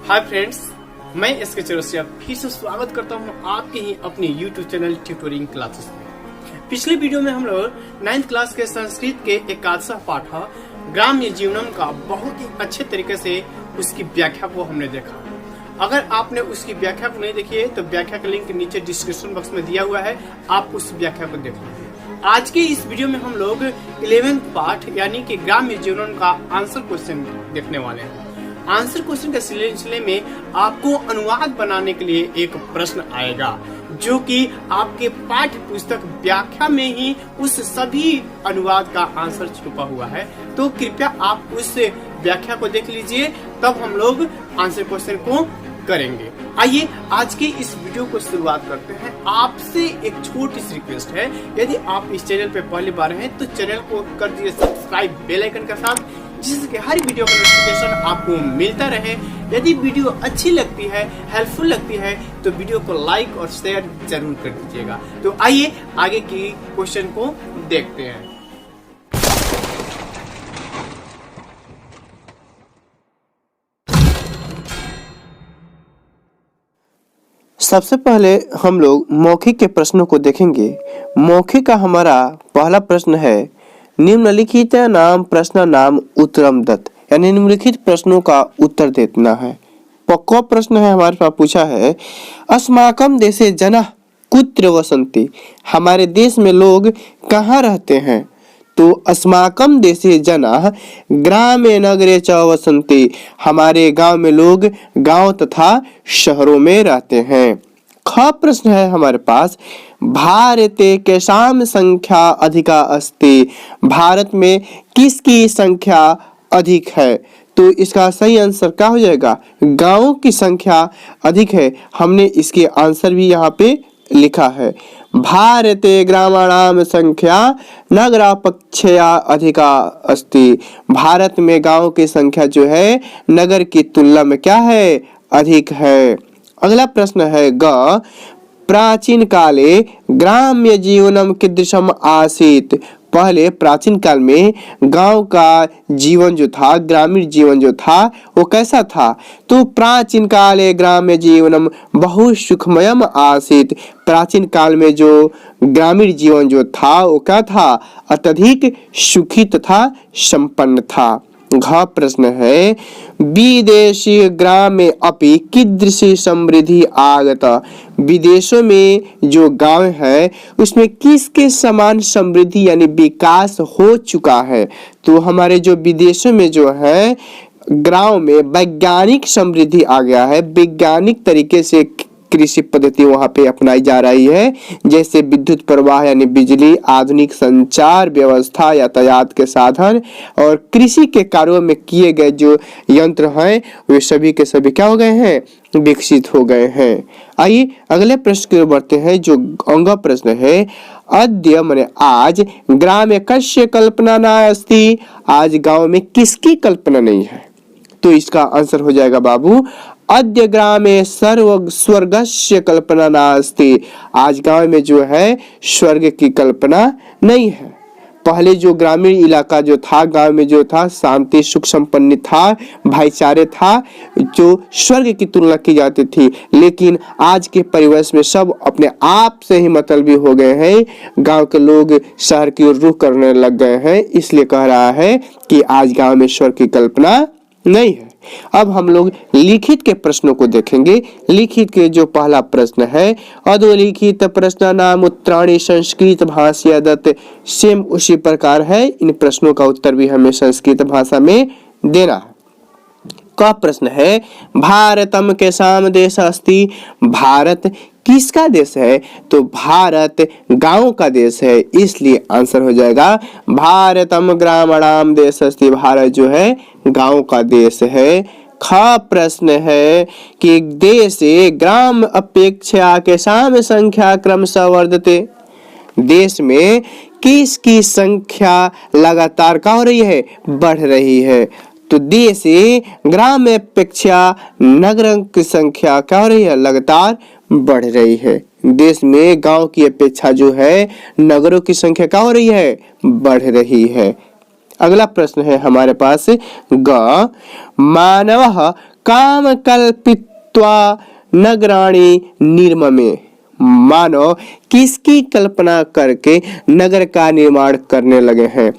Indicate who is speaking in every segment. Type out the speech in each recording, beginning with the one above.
Speaker 1: Hi friends, मैं इसके चौरसिया फिर से स्वागत करता हूं आपके ही अपने YouTube चैनल ट्यूटोरिंग क्लासेस में। पिछले वीडियो में हम लोग 9th क्लास के संस्कृत के एकादशा पाठ ग्राम्य जीवनम का बहुत ही अच्छे तरीके से उसकी व्याख्या को हमने देखा। अगर आपने उसकी व्याख्या को नहीं देखी है तो व्याख्या का लिंक नीचे डिस्क्रिप्शन बॉक्स में दिया हुआ है, आप उस व्याख्या को देख लीजिए। आज के इस वीडियो में हम लोग 11th पाठ यानी कि ग्राम्य जीवनम का आंसर क्वेश्चन देखने वाले हैं। आंसर क्वेश्चन के सिलसिले में आपको अनुवाद बनाने के लिए एक प्रश्न आएगा जो कि आपके पाठ्य पुस्तक व्याख्या में ही उस सभी अनुवाद का आंसर छुपा हुआ है। तो कृपया आप उस व्याख्या को देख लीजिए, तब हम लोग आंसर क्वेश्चन को करेंगे। आइए आज के इस वीडियो को शुरुआत करते हैं। आपसे एक छोटी सी रिक्वेस्ट है, यदि आप इस चैनल पे पहली बार हैं तो चैनल को कर दीजिए सब्सक्राइब बेल आइकन के साथ, जिससे हर वीडियो का नोटिफिकेशन आपको मिलता रहे। यदि वीडियो अच्छी लगती है, हेल्पफुल लगती है तो वीडियो को लाइक और शेयर जरूर कर दीजिएगा। तो आइए आगे की क्वेश्चन को देखते हैं।
Speaker 2: सबसे पहले हम लोग मौखिक के प्रश्नों को देखेंगे। मौखिक का हमारा पहला प्रश्न है, निम्नलिखित नाम प्रश्न नाम उत्तरम दत्त, यानी निम्नलिखित प्रश्नों का उत्तर देना है। पक्का प्रश्न है, हमारे पास पूछा है, अस्माकम देशे जनः कुत्र वसन्ति, हमारे देश में लोग कहाँ रहते हैं? तो अस्माकम देशे जनः ग्रामे नगरे च वसन्ति, हमारे गांव में लोग गांव तथा शहरों में रहते हैं। ख प्रश्न है हमारे पास, भारते केषां संख्या अधिका अस्ति, भारत में किसकी संख्या अधिक है? तो इसका सही आंसर क्या हो जाएगा? गांवों की संख्या अधिक है। हमने इसके आंसर भी यहाँ पे लिखा है, भारते ग्रामाणाम संख्या नगरापेक्षया अधिका अस्ति, भारत में गांव की संख्या जो है नगर की तुलना में क्या है? अधिक है। अगला प्रश्न है ग, प्राचीन काले ग्राम्य जीवनम कीदृशम आसीत, पहले प्राचीन काल में गांव का जीवन जो था, ग्रामीण जीवन जो था वो कैसा था? तो प्राचीन काले ग्राम्य जीवनम बहु सुखमयम आसीत, प्राचीन काल में जो ग्रामीण जीवन जो था वो क्या था? अत्यधिक सुखी तथा संपन्न था। घ प्रश्न है, विदेशी ग्राम में अपि कीदृशी समृद्धि आगत, विदेशों में जो गांव है उसमें किसके समान समृद्धि यानी विकास हो चुका है? तो हमारे जो विदेशों में जो है गांव में वैज्ञानिक समृद्धि आ गया है, वैज्ञानिक तरीके से कृषि पद्धति वहां पे अपनाई जा रही है, जैसे विद्युत प्रवाह यानी बिजली, आधुनिक संचार व्यवस्था, यातायात के साधन और कृषि के कार्यों में किए गए जो यंत्र हैं वे सभी के सभी क्या हो गए हैं? विकसित हो गए हैं। आइए अगले प्रश्न की ओर बढ़ते हैं, जो अंग प्रश्न है, अद्य माने आज ग्रामे कस्य कल्पना नास्ति, आज गांव में किसकी कल्पना नहीं है? तो इसका आंसर हो जाएगा बाबू, अद्य ग्रामे स्वर्गस्य कल्पना नास्ति, आज गांव में जो है स्वर्ग की कल्पना नहीं है। पहले जो ग्रामीण इलाका जो था, गांव में जो था शांति सुख संपन्न था, भाईचारे था, जो स्वर्ग की तुलना की जाती थी। लेकिन आज के परिवेश में सब अपने आप से ही मतलबी हो गए हैं, गांव के लोग शहर की ओर रुख करने लग गए हैं, इसलिए कह रहा है कि आज गांव में स्वर्ग की कल्पना नहीं है। अब हम लोग लिखित के प्रश्नों को देखेंगे। लिखित के जो पहला प्रश्न है, अधोलिखित प्रश्न नाम उत्तराणी संस्कृत भाषा दत्त, सेम उसी प्रकार है, इन प्रश्नों का उत्तर भी हमें संस्कृत भाषा में देना है। का प्रश्न है, भारतम केषां देश अस्ति, भारत किसका देश है? तो भारत गांव का देश है, इसलिए आंसर हो जाएगा भारतम ग्रामाणाम देश अस्ति, भारत जो है गांव का देश है। ख प्रश्न है कि देशे ग्राम अपेक्षा केषां संख्या क्रमशः वर्धते, देश में किसकी संख्या लगातार क्या हो रही है? बढ़ रही है। तो देश ग्राम अपेक्षा नगर की संख्या क्या हो रही है? लगातार बढ़ रही है। देश में गांव की अपेक्षा जो है नगरों की संख्या क्या हो रही है? बढ़ रही है। अगला प्रश्न है हमारे पास, ग मानवः काम कल्पित्वा नगराणि निर्ममे। मानव किसकी कल्पना करके नगर का निर्माण करने लगे हैं।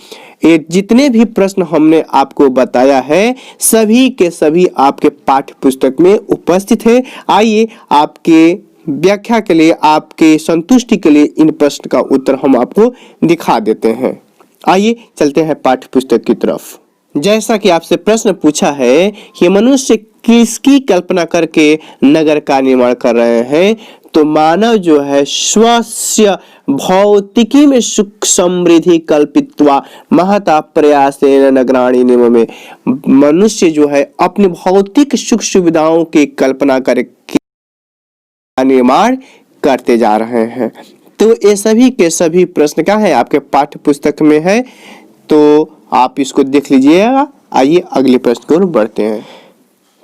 Speaker 2: ये जितने भी प्रश्न हमने आपको बताया है सभी के सभी आपके पाठ्य पुस्तक में उपस्थित है। आइए आपके व्याख्या के लिए, आपके संतुष्टि के लिए इन प्रश्न का उत्तर हम आपको दिखा देते हैं। आइए चलते हैं पाठ्य पुस्तक की तरफ। जैसा कि आपसे प्रश्न पूछा है कि मनुष्य किसकी कल्पना करके नगर का निर्माण कर रहे हैं, तो मानव जो है स्वस्य भौतिकी में सुख समृद्धि कल्पित्वा महता प्रयासेन नगराणि निर्ममे। मनुष्य जो है अपनी भौतिक सुख सुविधाओं की कल्पना करके निर्माण करते जा रहे हैं। तो ये सभी के सभी प्रश्न क्या है आपके पाठ्य पुस्तक में है, तो आप इसको देख लीजिएगा। आइए अगले प्रश्न की ओर बढ़ते हैं।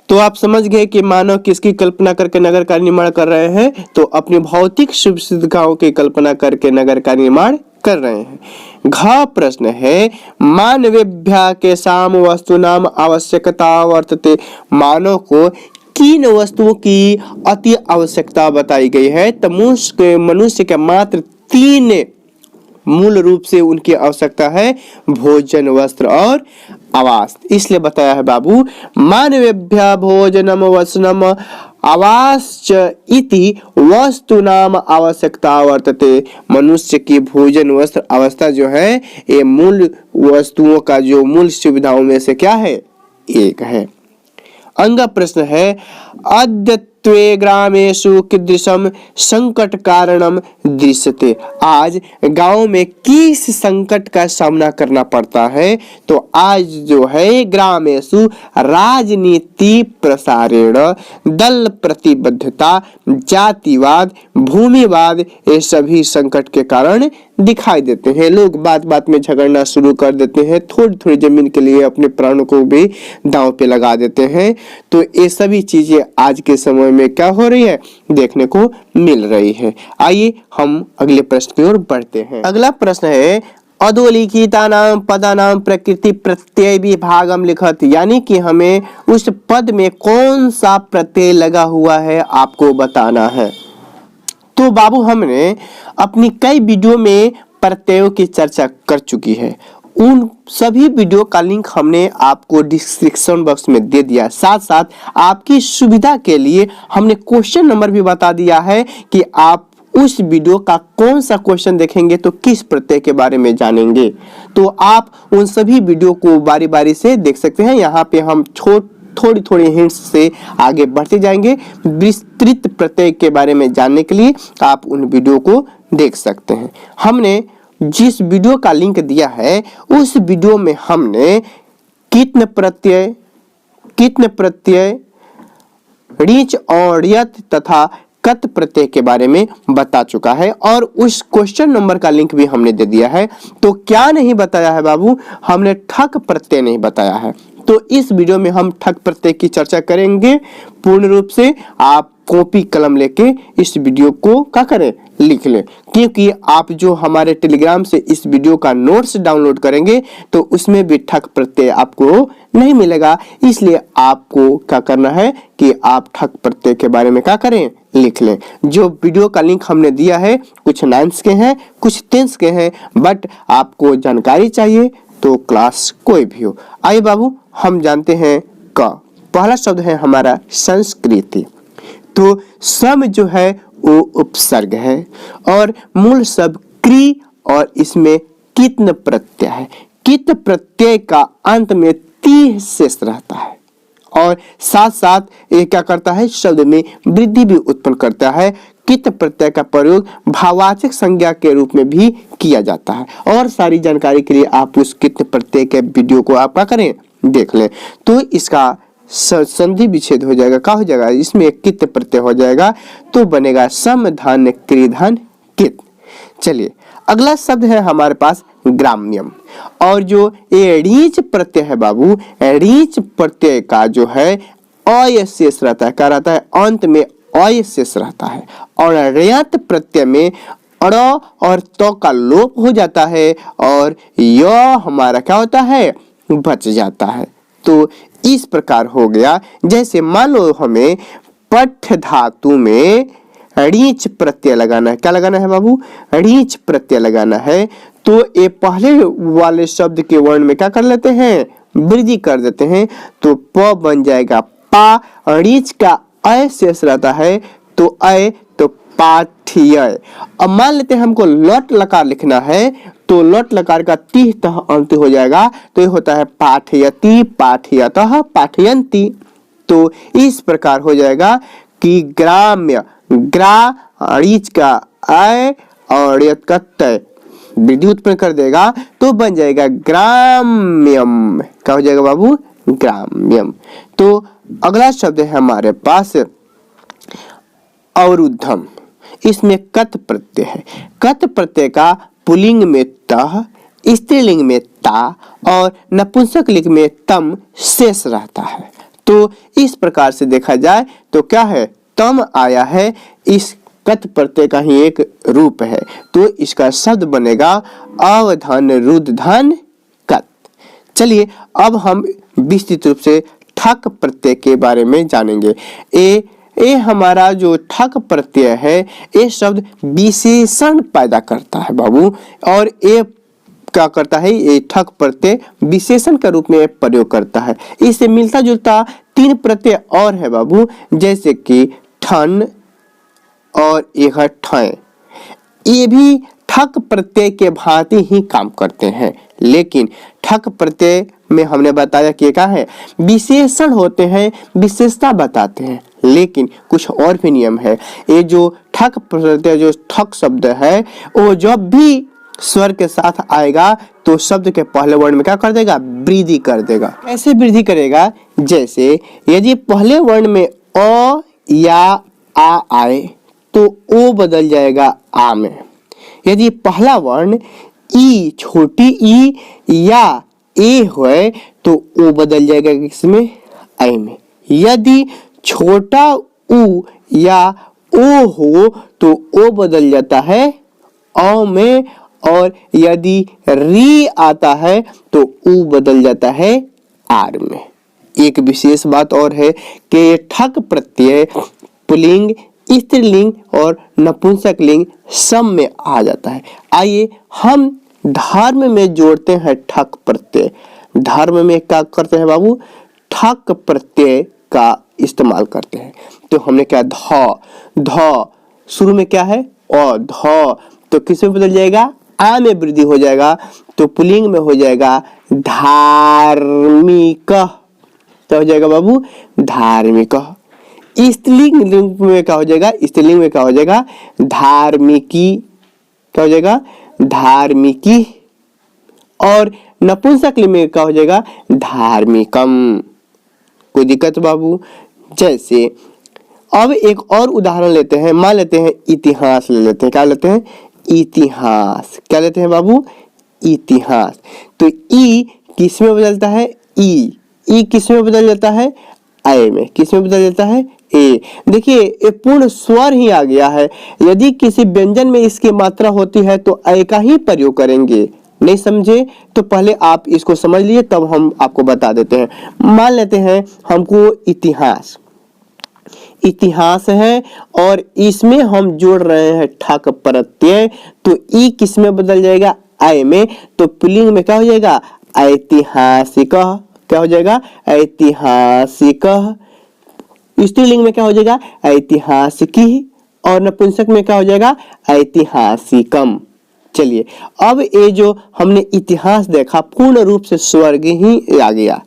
Speaker 2: तो आप समझ गए कि मानव किसकी कल्पना करके नगर का निर्माण कर रहे हैं, तो अपनी भौतिक सुख सुविधाओं की कल्पना करके नगर का निर्माण कर रहे हैं। घ प्रश्न है मानवेभ्यः केषां वस्तूनां आवश्यकता वर्तते। मानव को किन वस्तुओं की अति आवश्यकता बताई गई है, तो मनुष्य के मात्र 3 मूल रूप से उनकी आवश्यकता है, भोजन, वस्त्र और आवास। इसलिए बताया है बाबू मानवेभ्यः भोजनम वस्त्रम आवास इति वस्तुनाम आवश्यकता वर्तते। मनुष्य की भोजन, वस्त्र, अवस्था जो है ये मूल वस्तुओं का जो मूल सुविधाओं में से क्या है, एक है। अंग प्रश्न है अद्यत्वे ग्रामेषु कीदृशं संकट कारणम दृश्यते। आज गांव में किस संकट का सामना करना पड़ता है, तो आज जो है ग्रामेषु राजनीति प्रसारेण दल प्रतिबद्धता, जातिवाद, भूमिवाद ये सभी संकट के कारण दिखाई देते हैं। लोग बात बात में झगड़ना शुरू कर देते हैं, थोड़ी थोड़ी जमीन के लिए अपने प्राणों को भी दांव पे लगा देते हैं। तो ये सभी चीजें आज के समय में क्या हो रही है, देखने को मिल रही है। आइए हम अगले प्रश्न की ओर बढ़ते हैं। अगला प्रश्न है अधोलिखितानां पदानां प्रकृति प्रत्यय विभागम लिखत। यानी कि हमें उस पद में कौन सा प्रत्यय लगा हुआ है आपको बताना है। तो बाबू हमने अपनी कई वीडियो में प्रत्ययों की चर्चा कर चुकी है, उन सभी वीडियो का लिंक हमने आपको डिस्क्रिप्शन बॉक्स में दे दिया। साथ साथ आपकी सुविधा के लिए हमने क्वेश्चन नंबर भी बता दिया है कि आप उस वीडियो का कौन सा क्वेश्चन देखेंगे तो किस प्रत्यय के बारे में जानेंगे। तो आप उन सभी वीडियो को बारी बारी से देख सकते हैं। यहाँ पे हम थोड़ी थोड़ी हिंट्स से आगे बढ़ते जाएंगे। विस्तृत प्रत्यय के बारे में जानने के लिए आप उन वीडियो को देख सकते हैं। हमने जिस वीडियो का लिंक दिया है उस वीडियो में हमने कितने प्रत्यय ऋच और यत तथा कत प्रत्यय के बारे में बता चुका है और उस क्वेश्चन नंबर का लिंक भी हमने दे दिया है। तो क्या नहीं बताया है बाबू, हमने ठक प्रत्यय नहीं बताया है। तो इस वीडियो में हम ठक प्रत्यय की चर्चा करेंगे पूर्ण रूप से। आप कॉपी कलम लेके इस वीडियो को क्या करें, लिख लें, क्योंकि आप जो हमारे टेलीग्राम से इस वीडियो का नोट्स डाउनलोड करेंगे तो उसमें भी ठक प्रत्यय आपको नहीं मिलेगा। इसलिए आपको क्या करना है कि आप ठक प्रत्यय के बारे में क्या करें, लिख लें। जो वीडियो का लिंक हमने दिया है कुछ 9th के हैं, कुछ 10th के हैं, बट आपको जानकारी चाहिए तो क्लास कोई भी हो। आइए बाबू हम जानते हैं क। पहला शब्द है हमारा संस्कृति। तो सम जो है वो उपसर्ग है और मूल शब्द क्री और इसमें कित्न प्रत्यय है। कित प्रत्यय का अंत में ती शेष रहता है और साथ साथ ये क्या करता है, शब्द में वृद्धि भी उत्पन्न करता है। कित प्रत्यय का प्रयोग भाववाचक संज्ञा के रूप में भी किया जाता है। और सारी जानकारी के लिए आप उस कित प्रत्यय के वीडियो को आप क्या करें, देख लें। तो इसका संधि विच्छेद हो जाएगा, क्या हो जाएगा, इसमें कित प्रत्यय हो जाएगा तो बनेगा समधान क्रियधान कित। चलिए अगला शब्द है हमारे पास ग्राम्यम। और जो ये रीच प्रत्यय है बाबू, रीच प्रत्यय का जो है अय शेष रहता है, क्या रहता है, अंत में अय शेष रहता है। और रेयत प्रत्यय में अड़ और तो का लोप हो जाता है और य हमारा क्या होता है, बच जाता है। तो इस प्रकार हो गया, जैसे मान लो हमें पठ धातु में ऋच प्रत्यय लगाना है। क्या लगाना है बाबू? ऋच प्रत्यय लगाना है। तो ये पहले वाले शब्द के वर्ण में क्या कर लेते हैं? वृद्धि कर देते हैं। तो प बन जाएगा पा, ऋच का अय शेष रहता है तो अय, तो पाठ्य। अब मान लेते हैं हमको लट लकार लिखना है, तो लट लकार का ती तह अंत हो जाएगा, तो ये होता है पाठयति, पाठयतः, पाठयन्ति। तो इस प्रकार हो जाएगा कि ग्राम्य, ग्रा ऋच का अय और यत का तय वृद्धि उत्पन्न कर देगा, तो बन जाएगा ग्राम्यम। क्या हो जाएगा बाबू? ग्राम्यम। तो अगला शब्द है हमारे पास अवरुद्धम। इसमें कत प्रत्यय है। कत प्रत्यय का पुल्लिंग में तह, स्त्रीलिंग में ता और नपुंसक लिंग में तम शेष रहता है। तो इस प्रकार से देखा जाए तो क्या है? तम आया है, इस कत प्रत्यय का ही एक रूप है। तो इसका शब्द बनेगा अवधन रुद्धन कत। चलिए अब हम विस्तृत रूप से ठक प्रत्यय के बारे में जानेंगे। ए हमारा जो ठक प्रत्यय है, ये शब्द विशेषण पैदा करता है बाबू। और ये क्या करता है? ये ठक प्रत्यय विशेषण के रूप में प्रयोग करता है। इससे मिलता जुलता 3 प्रत्यय और है बाबू, जैसे कि ठन और यह ठय। ये भी ठक प्रत्यय के भांति ही काम करते हैं, लेकिन ठक प्रत्यय में हमने बताया कि क्या है? विशेषण होते हैं, विशेषता बताते हैं, लेकिन कुछ और भी नियम है। ये जो ठक प्रत्यय, जो ठक शब्द है, वो जब भी स्वर के साथ आएगा तो शब्द के पहले वर्ण में क्या कर देगा? वृद्धि कर देगा। कैसे वृद्धि करेगा? जैसे यदि पहले वर्ण में अ या आ आए तो ओ बदल जाएगा आ में। यदि पहला वर्ण ई, छोटी ई या ए होए तो ओ बदल जाएगा किसमें? ऐ में। यदि छोटा उ या ओ हो तो ओ बदल जाता है औ में, और यदि री आता है तो उ बदल जाता है आर में। एक विशेष बात और है कि ये ठक प्रत्यय पुल्लिंग, स्त्रीलिंग और नपुंसक लिंग सब में आ जाता है। आइए हम धर्म में जोड़ते हैं ठक प्रत्यय। धर्म में क्या करते हैं बाबू? ठक प्रत्यय का इस्तेमाल करते हैं। तो हमने क्या? ध शुरू में क्या है? अ, ध, तो किस में बदल जाएगा? आ में वृद्धि हो जाएगा, तो पुल्लिंग में हो जाएगा धार्मिक। क्या हो जाएगा बाबू? धार्मिक। स्त्रीलिंग में क्या हो जाएगा? स्त्रीलिंग में क्या हो जाएगा? धार्मिकी। क्या हो जाएगा? धार्मिकी। और नपुंसक लिंग में क्या हो जाएगा? धार्मिकम। कोई दिक्कत बाबू? जैसे अब एक और उदाहरण लेते हैं। मान लेते हैं इतिहास ले लेते हैं। क्या लेते हैं? इतिहास। क्या लेते हैं बाबू? इतिहास। तो ई किस में बदलता है? ई किस में बदल जाता है? ए में। किस में बदल जाता है? ए। देखिए ये पूर्ण स्वर ही आ गया है। यदि किसी व्यंजन में इसकी मात्रा होती है तो ए का ही प्रयोग करेंगे। नहीं समझे तो पहले आप इसको समझ लिए, तब हम आपको बता देते हैं। मान लेते हैं हमको इतिहास है और इसमें हम जोड़ रहे हैं ठक प्रत्यय, तो ई किस में बदल जाएगा? आय में। तो पुल्लिंग में क्या हो जाएगा? ऐतिहासिक। क्या हो जाएगा? ऐतिहासिक। स्त्रीलिंग में क्या हो जाएगा? ऐतिहासिकी। और नपुंसक में क्या हो जाएगा? ऐतिहासिकम। चलिए अब ये जो हमने इतिहास देखा पूर्ण रूप से स्वर्ग ही आ गया।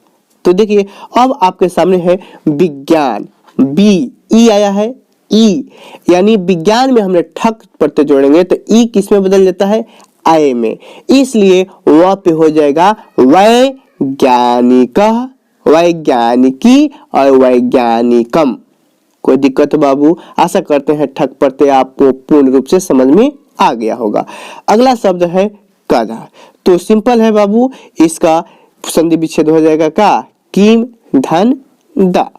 Speaker 2: तो देखिए अब आपके सामने है विज्ञान। बी, ई आया है, ई यानी विज्ञान में हमने ठक प्रत्यय जोड़ेंगे तो ई किस में बदल जाता है? आय में। इसलिए वह पे हो जाएगा वैज्ञानिक, वैज्ञानिकी और वैज्ञानिकम। कोई दिक्कत बाबू? आशा करते हैं ठक प्रत्यय आपको पूर्ण रूप से समझ में आ गया होगा। अगला शब्द है कदा। तो सिंपल है बाबू, इसका संधि विच्छेद हो जाएगा का? किम धन दा।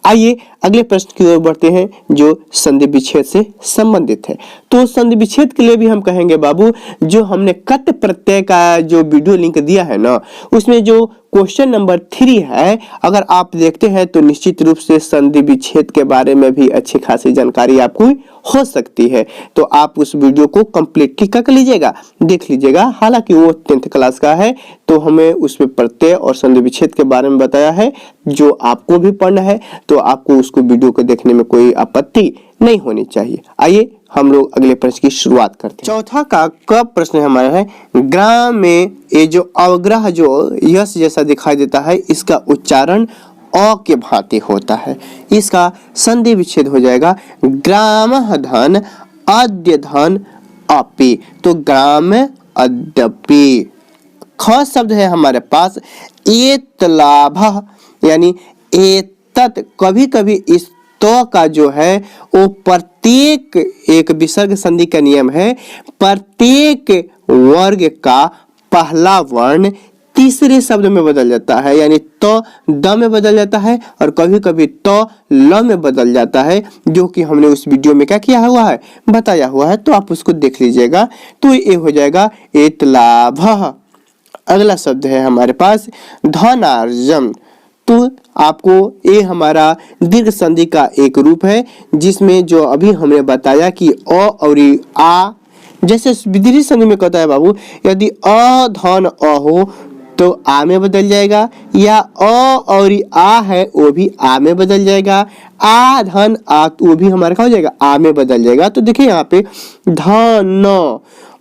Speaker 2: आइए अगले प्रश्न की ओर बढ़ते हैं जो संधि विच्छेद से संबंधित है। तो संधि विच्छेद के लिए भी हम कहेंगे बाबू, जो हमने कत प्रत्यय का जो वीडियो लिंक दिया है ना, उसमें जो क्वेश्चन नंबर 3 है, अगर आप देखते हैं तो निश्चित रूप से संधि विच्छेद के बारे में भी अच्छी खासी जानकारी आपको हो सकती है। तो आप उस वीडियो को कंप्लीटली कर लीजिएगा, देख लीजिएगा। हालांकि वो 10th क्लास का है, तो हमें उसमें प्रत्यय और संधि विच्छेद के बारे में बताया है, जो आपको भी पढ़ना है, तो आपको उसको वीडियो को देखने में कोई आपत्ति नहीं होनी चाहिए। आइए हम लोग अगले प्रश्न की शुरुआत करते हैं। चौथा का क प्रश्न हमारा है, ग्राम में ये जो अवग्रह जो यस जैसा दिखाई देता है, इसका उच्चारण अ के भांति होता है। इसका संधि विच्छेद हो जाएगा ग्राम धन अद्य धन अपि। तो ग्राम अद्यपि। ख शब्द है हमारे पास एतलाभ, यानी एतत। कभी कभी इस तो का जो है वो प्रत्येक, एक विसर्ग संधि का नियम है, प्रत्येक वर्ग का पहला वर्ण तीसरे शब्द में बदल जाता है, यानी तो द में बदल जाता है और कभी कभी तो ल में बदल जाता है, जो कि हमने उस वीडियो में क्या किया हुआ है, बताया हुआ है। तो आप उसको देख लीजिएगा। तो ये हो जाएगा एतलाभ। अगला शब्द है हमारे पास धनार्जन। तो आपको ये हमारा दीर्घ संधि का एक रूप है, जिसमें जो अभी हमने बताया कि अ और आ, जैसे दीर्घ संधि में कहता है बाबू, यदि अ धन अ हो तो आ में बदल जाएगा, या अ और आ है वो भी आ में बदल जाएगा, आ धन आ तो वो भी हमारा क्या हो जाएगा, आ में बदल जाएगा। तो देखिए यहाँ पे धन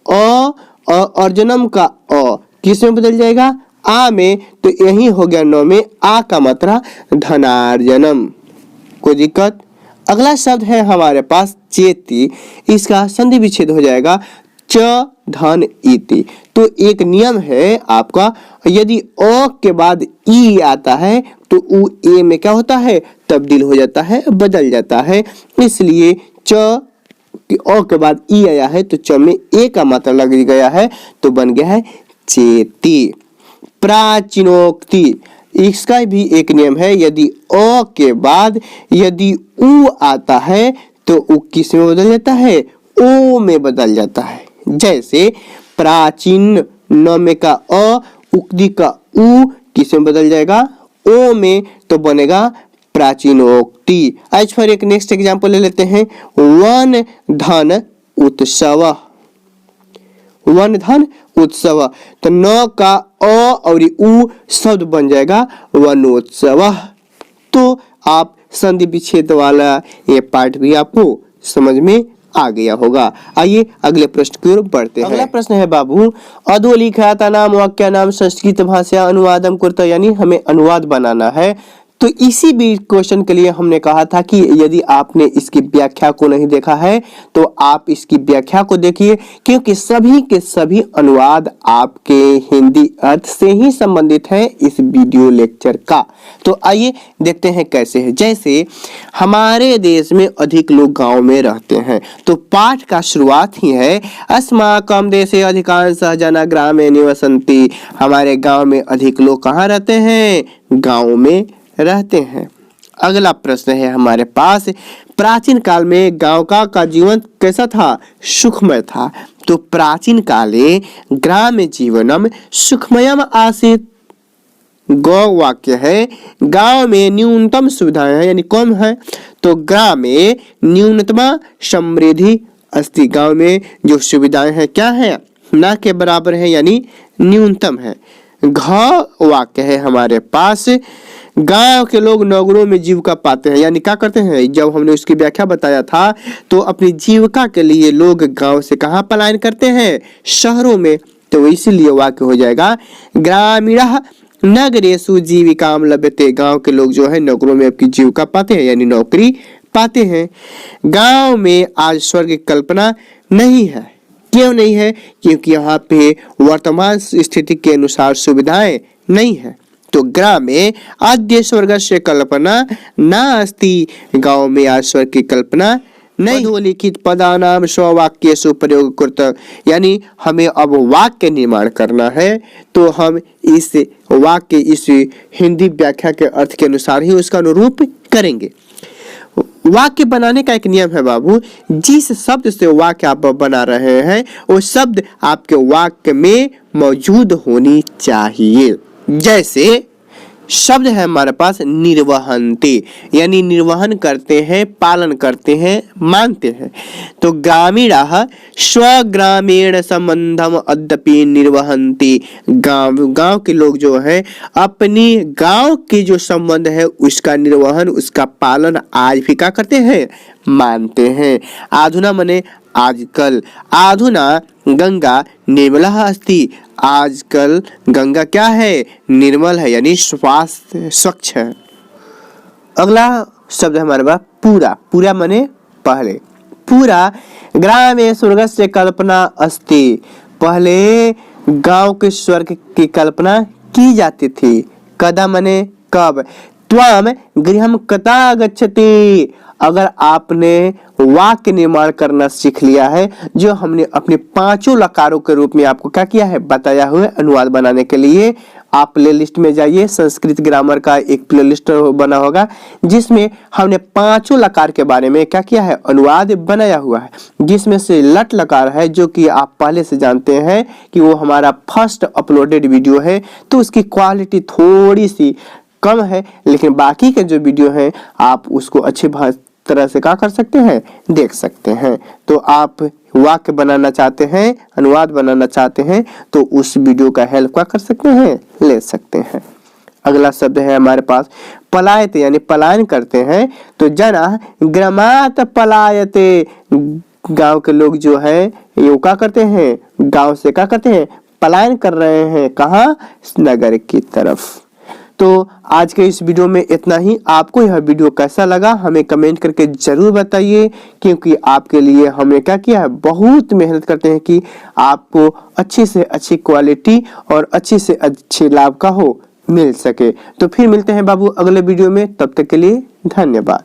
Speaker 2: और जन्म का अ किस में बदल जाएगा, आ में। तो यही हो गया 9 में आ का मात्रा धनार्जनम। कोई दिक्कत? अगला शब्द है हमारे पास चेती। इसका संधि विच्छेद हो जाएगा च धन इति। तो एक नियम है आपका, यदि अ के बाद ई आता है तो उ ए में क्या होता है, तब्दील हो जाता है, बदल जाता है। इसलिए च अ के बाद ई आया है तो च में ए का मात्रा लग गया है, तो बन गया है चेती। प्राचीनोक्ति। इसका भी एक नियम है, यदि अ के बाद यदि उ आता है तो उ किस में बदल जाता है, ओ में बदल जाता है। जैसे प्राचीन न में का अ, उक्ति का उ किस में बदल जाएगा, ओ में, तो बनेगा प्राचीनोक्ति। आज फिर एक नेक्स्ट एग्जांपल ले लेते हैं, वन धन उत्सव। वन धन उत्सव, तो न का अ और उ शब्द बन जाएगा वनोत्सव। तो आप संधि विच्छेद वाला ये पार्ट भी आपको समझ में आ गया होगा। आइए अगले प्रश्न की ओर बढ़ते हैं। अगला प्रश्न है बाबू, अधोलिखिता नाम वाक्य नाम संस्कृत भाषा अनुवादम कुर्ता, यानी हमें अनुवाद बनाना है। तो इसी भी क्वेश्चन के लिए हमने कहा था कि यदि आपने इसकी व्याख्या को नहीं देखा है तो आप इसकी व्याख्या को देखिए, क्योंकि सभी के सभी अनुवाद आपके हिंदी अर्थ से ही संबंधित है इस वीडियो लेक्चर का। तो आइए देखते हैं कैसे है। जैसे हमारे देश में अधिक लोग गांव में रहते हैं, तो पाठ का शुरुआत ही है अस्माकं देशे अधिकांश जना ग्रामे निवसन्ति। हमारे गांव में अधिक लोग कहाँ रहते हैं, गांव में रहते हैं। अगला प्रश्न है हमारे पास, प्राचीन काल में गांव का जीवन कैसा था, सुखमय था। तो प्राचीन काले ग्राम जीवनम सुखमयम आसीत। गौ वाक्य है, गांव में न्यूनतम सुविधाएं हैं, यानी कम है। तो ग्राम में न्यूनतम समृद्धि अस्ति। गांव में जो सुविधाएं हैं क्या है, ना के बराबर है, यानी न्यूनतम है। घ वाक्य है हमारे पास, गांव के लोग नगरों में जीविका पाते हैं, यानी क्या करते हैं, जब हमने उसकी व्याख्या बताया था तो अपनी जीविका के लिए लोग गांव से कहां पलायन करते हैं, शहरों में। तो इसीलिए वाक्य हो जाएगा ग्रामीणः नगरेषु जीविकाम लभ्यते। गांव के लोग जो है नगरों में अपनी जीविका पाते हैं, यानी नौकरी पाते हैं। गांव में आज स्वर्ग की कल्पना नहीं है। क्यों नहीं है, क्योंकि यहाँ पे वर्तमान स्थिति के अनुसार सुविधाएं नहीं है। तो ग्रामे आद्य स्वर्गस्य कल्पना नास्ति। गांव में आज स्वर्ग की कल्पना नहीं। अधोलिखित पदानाम स्ववाक्येषु प्रयोग कुर्त, यानी हमें अब वाक्य निर्माण करना है, तो हम इस वाक्य इस हिंदी व्याख्या के अर्थ के अनुसार ही उसका अनुरूप करेंगे। वाक्य बनाने का एक नियम है बाबू, जिस शब्द से वाक्य आप बना रहे हैं वो शब्द आपके वाक्य में मौजूद होनी चाहिए। जैसे शब्द है हमारे पास निर्वहन्ति, यानी निर्वहन करते हैं, पालन करते हैं, मानते हैं। तो ग्रामीणाः स्वग्रामीण संबंधम अद्यपि निर्वहन्ति, गांव के लोग जो है अपनी गांव के जो संबंध है उसका निर्वहन, उसका पालन आज भी क्या करते हैं, मानते हैं। आधुना मने आजकल, आधुना गंगा निर्मला अस्ति, आजकल गंगा क्या है, निर्मल है, यानी स्वास्थ्य स्वच्छ है। अगला शब्द है हमारे पास पूरा, पूरा मने पहले। पूरा ग्रामे स्वर्गस्य कल्पना अस्ति, पहले गांव के स्वर्ग की कल्पना की जाती थी। कदा मने कब। त्वम गृहम कदा गच्छति, अगर आपने वाक्य निर्माण करना सीख लिया है, जो हमने अपने 5 लकारों के रूप में आपको क्या किया है, बताया हुआ। अनुवाद बनाने के लिए आप प्ले लिस्ट में जाइए, संस्कृत ग्रामर का एक प्ले लिस्ट बना होगा जिसमें हमने 5 लकार के बारे में क्या किया है, अनुवाद बनाया हुआ है। जिसमें से लट लकार है जो कि आप पहले से जानते हैं कि वो हमारा फर्स्ट अपलोडेड वीडियो है, तो उसकी क्वालिटी थोड़ी सी कम है, लेकिन बाकी के जो वीडियो हैं आप उसको अच्छी तरह से क्या कर सकते हैं, देख सकते हैं। तो आप वाक्य बनाना चाहते हैं, अनुवाद बनाना चाहते हैं, तो उस वीडियो का हेल्प क्या कर सकते हैं, ले सकते हैं। अगला शब्द है हमारे पास पलायते, यानी पलायन करते हैं। तो जना ग्रामात पलायते, गांव के लोग जो है ये क्या करते हैं, गांव से क्या करते हैं, पलायन कर रहे हैं, कहाँ, नगर की तरफ। तो आज के इस वीडियो में इतना ही। आपको यह वीडियो कैसा लगा हमें कमेंट करके जरूर बताइए, क्योंकि आपके लिए हमने क्या किया है, बहुत मेहनत करते हैं कि आपको अच्छी से अच्छी क्वालिटी और अच्छी से अच्छी लाभ का हो मिल सके। तो फिर मिलते हैं बाबू अगले वीडियो में, तब तक के लिए धन्यवाद।